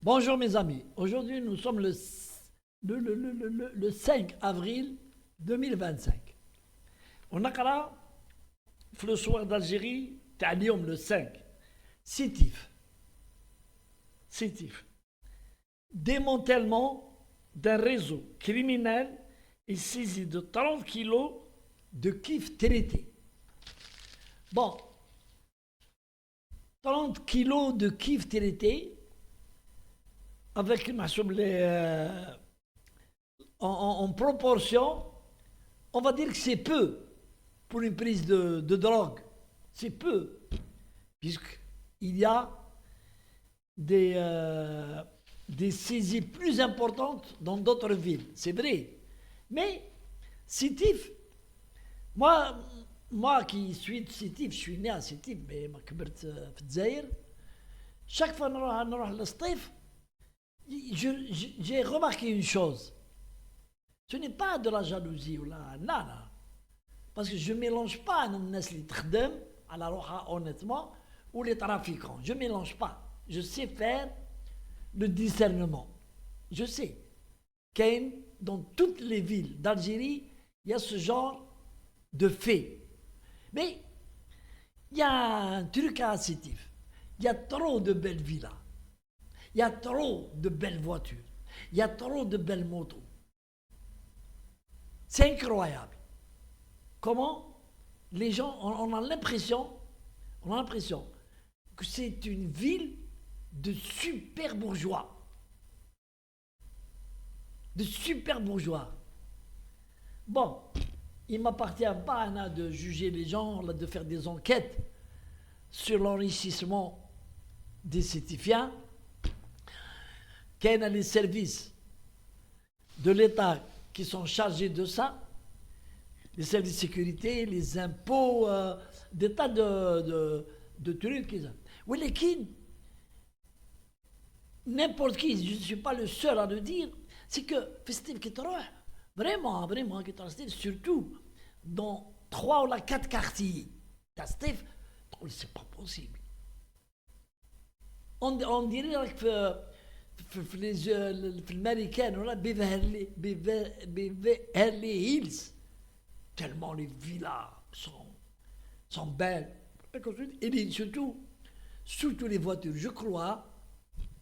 Bonjour mes amis, aujourd'hui nous sommes le 5 avril 2025. On a le soir d'Algérie, Talium le 5. Sétif. Démantèlement d'un réseau criminel et saisie de 30 kilos de kif traité. Bon, 30 kilos de kif traité, avec en proportion, on va dire que c'est peu pour une prise de drogue. C'est peu, puisqu'il y a des saisies plus importantes dans d'autres villes. C'est vrai. Mais Sétif, moi qui suis de Sétif, je suis né à Sétif, mais ما كبرت في الجزائر. Chaque fois نروح للسطيف, j'ai remarqué une chose. Ce n'est pas de la jalousie ou là, non. Parce que je ne mélange pas les gens qui travaillent à la roha honnêtement ou les trafiquants. Je ne mélange pas. Je sais faire le discernement. Je sais qu'un dans toutes les villes d'Algérie, il y a ce genre de fait. Mais il y a un truc à Sétif. Il y a trop de belles villas. Il y a trop de belles voitures. Il y a trop de belles motos. C'est incroyable. Comment les gens, on a l'impression que c'est une ville de super bourgeois. Bon, il ne m'appartient pas de juger les gens, de faire des enquêtes sur l'enrichissement des Sétifiens. Qu'il y a les services de l'État qui sont chargés de ça, les services de sécurité, les impôts, des tas de trucs. Oui, les kids, n'importe qui, je ne suis pas le seul à le dire, c'est que festif qui vraiment, surtout dans 3 ou 4 quartiers, c'est pas possible. On dirait que في الامريكان ولا بيفرلي هيلز tellement les villas sont belles et surtout les voitures. Je crois,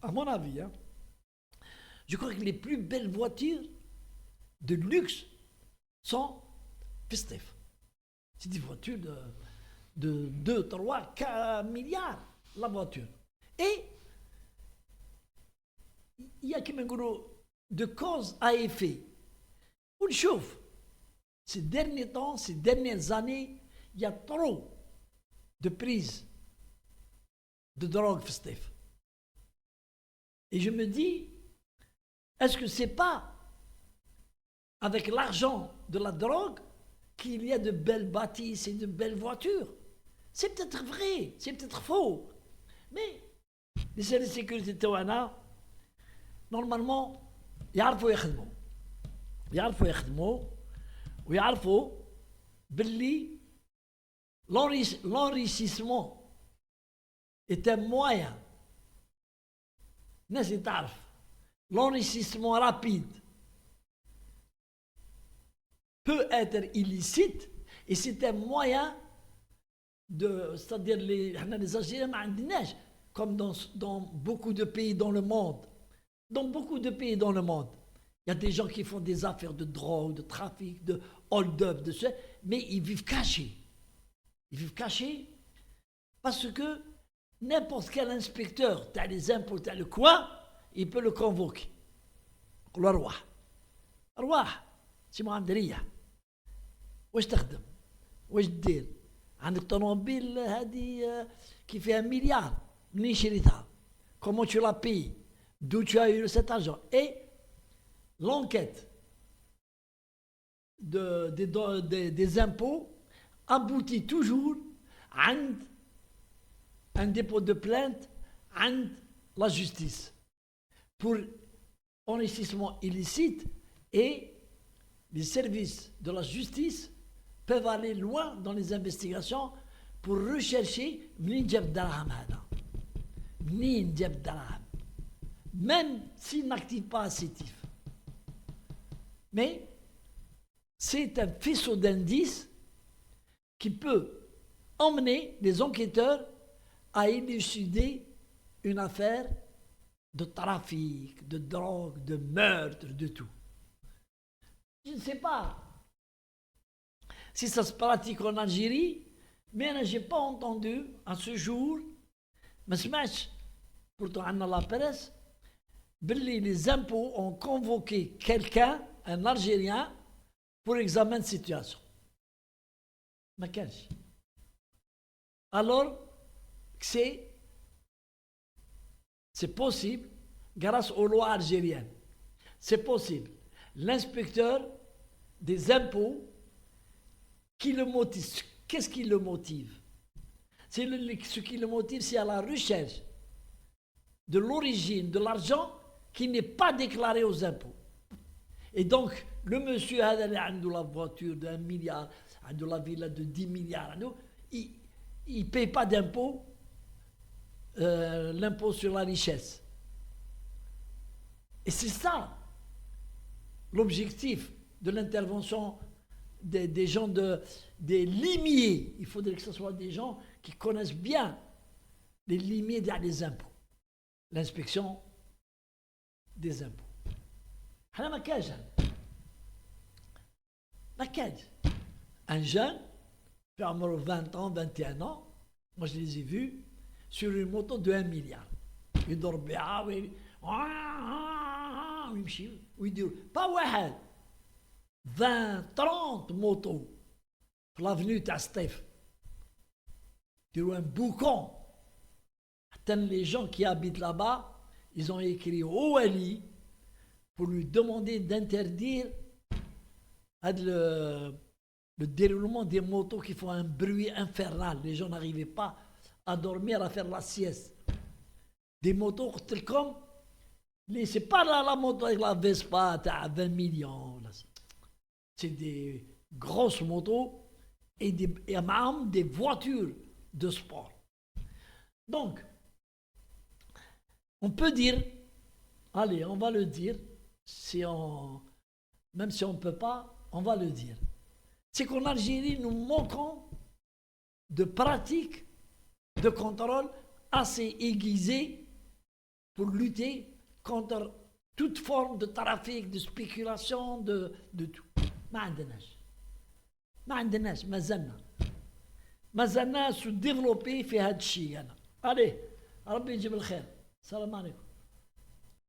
à mon avis, je crois que les plus belles voitures de luxe sont festif. C'est des voitures de 2, 3, 4 milliards la voiture. Et il y a de cause à effet. On le chauffe. Ces derniers temps, ces dernières années, il y a trop de prises de drogue festive. Et je me dis, est-ce que c'est pas avec l'argent de la drogue qu'il y a de belles bâtisses et de belles voitures? C'est peut-être vrai, c'est peut-être faux. Mais les services de sécurité Tawana, normalement, يعرفوا يخدموا ويعرفوا باللي l'enrichissement est un moyen. الناس تعرف l'enrichissement rapide peut être illicite et c'est un moyen c'est-à-dire les Algériens ما عندناش comme dans beaucoup de pays dans le monde. Dans beaucoup de pays dans le monde, il y a des gens qui font des affaires de drogue, de trafic, de hold-up, de ça, mais ils vivent cachés. Ils vivent cachés parce que n'importe quel inspecteur, t'as les impôts, t'as le coin, il peut le convoquer. Le roi. C'est معندرية. واش تخدم؟ واش تدير؟ عندك طوموبيل هذه qui fait 1 milliard. منين شريتها؟ Comment tu l'as payé? D'où tu as eu cet argent? Et l'enquête des impôts aboutit toujours à un dépôt de plainte à la justice pour enrichissement illicite, et les services de la justice peuvent aller loin dans les investigations pour rechercher منين جاب الدراهم هذا. منين جاب الدراهم même s'il n'active pas CETIF. Mais c'est un faisceau d'indices qui peut emmener les enquêteurs à élucider une affaire de trafic, de drogue, de meurtre, de tout. Je ne sais pas si ça se pratique en Algérie, mais je n'ai pas entendu à ce jour, ما سمعتش, pourtant on a la presse, les impôts ont convoqué quelqu'un, un Algérien, pour examen de situation. ما كانش. Alors, c'est possible, grâce aux lois algériennes. C'est possible. L'inspecteur des impôts, qui le motive, qu'est-ce qui le motive? Ce qui le motive, c'est à la recherche de l'origine de l'argent qui n'est pas déclaré aux impôts. Et donc, le monsieur a la voiture d'1 milliard, a la villa de 10 milliards, il ne paye pas d'impôt, l'impôt sur la richesse. Et c'est ça l'objectif de l'intervention des gens, des limiers. Il faudrait que ce soit des gens qui connaissent bien les limiers des impôts. L'inspection des impôts. Un jeune, qui a 20 ans, 21 ans, moi je les ai vus sur une moto de 1 milliard. Il dort bien, pas واحد 20 30 motos في l'avenue تاع سطيف يديروا un boucan. Les gens qui habitent là-bas, ils ont écrit au Wali pour lui demander d'interdire le déroulement des motos qui font un bruit infernal. Les gens n'arrivaient pas à dormir, à faire la sieste. Des motos comme c'est pas la moto avec la Vespa à 20 millions. C'est des grosses motos et même des voitures de sport. Donc, on peut dire, allez, on va le dire, même si on ne peut pas, on va le dire. C'est qu'en Algérie, nous manquons de pratiques de contrôle assez aiguisées pour lutter contre toute forme de trafic, de spéculation, de tout. ما عندناش ما زلنا se développer في هذا الشيء. Allez, ربي يجيب الخير. السلام عليكم.